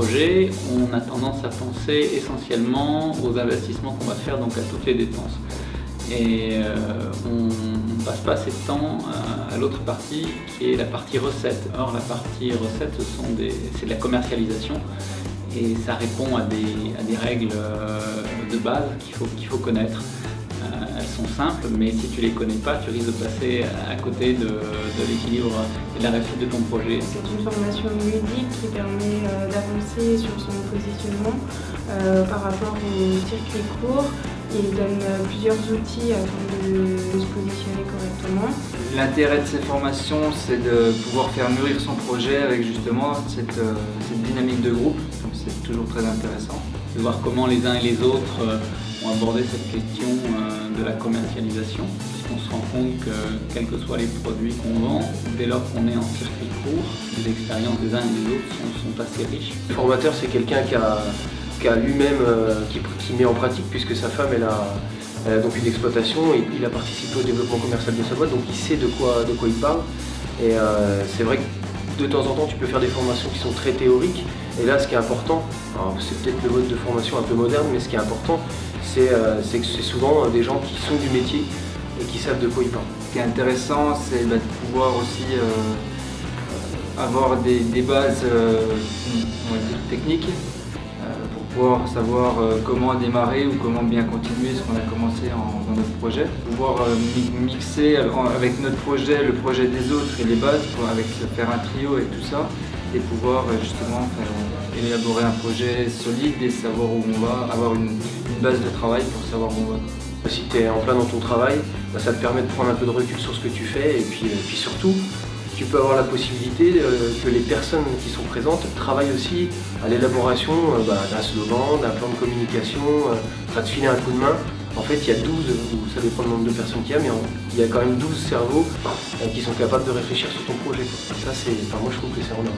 projet, on a tendance à penser essentiellement aux investissements qu'on va faire, donc à toutes les dépenses. Et on ne passe pas assez de temps à l'autre partie qui est la partie recette. Or la partie recette c'est de la commercialisation et ça répond à des règles de base qu'il faut connaître. Elles sont simples, mais si tu les connais pas, tu risques de passer à côté de l'équilibre et de la réussite de ton projet. C'est une formation ludique qui permet d'avancer sur son positionnement par rapport au circuit court. Il donne plusieurs outils afin de se positionner correctement. L'intérêt de ces formations, c'est de pouvoir faire mûrir son projet avec justement cette dynamique de groupe. Donc c'est toujours très intéressant. De voir comment les uns et les autres ont abordé cette question de la commercialisation. On se rend compte que quels que soient les produits qu'on vend, dès lors qu'on est en circuit court, les expériences des uns et des autres sont assez riches. Le formateur, c'est quelqu'un qui a lui-même, qui met en pratique, puisque sa femme elle a donc une exploitation, et il a participé au développement commercial de sa boîte, donc il sait de quoi il parle. Et c'est vrai que de temps en temps tu peux faire des formations qui sont très théoriques, et là ce qui est important, c'est peut-être le mode de formation un peu moderne, mais ce qui est important c'est que c'est souvent des gens qui sont du métier et qui savent de quoi ils parlent. Ce qui est intéressant, c'est de pouvoir aussi avoir des bases on va dire, techniques pour pouvoir savoir comment démarrer ou comment bien continuer ce qu'on a commencé dans notre projet. Pouvoir mixer avec notre projet, le projet des autres et les bases, faire un trio et tout ça, et pouvoir justement élaborer un projet solide et savoir où on va, avoir une base de travail pour savoir où on va. Si tu es en plein dans ton travail, ça te permet de prendre un peu de recul sur ce que tu fais, et puis surtout, tu peux avoir la possibilité que les personnes qui sont présentes travaillent aussi à l'élaboration d'un slogan, d'un plan de communication, ça te filer un coup de main. En fait, il y a 12, ou ça dépend du nombre de personnes qu'il y a, mais il y a quand même 12 cerveaux qui sont capables de réfléchir sur ton projet. Ça, moi je trouve que c'est énorme.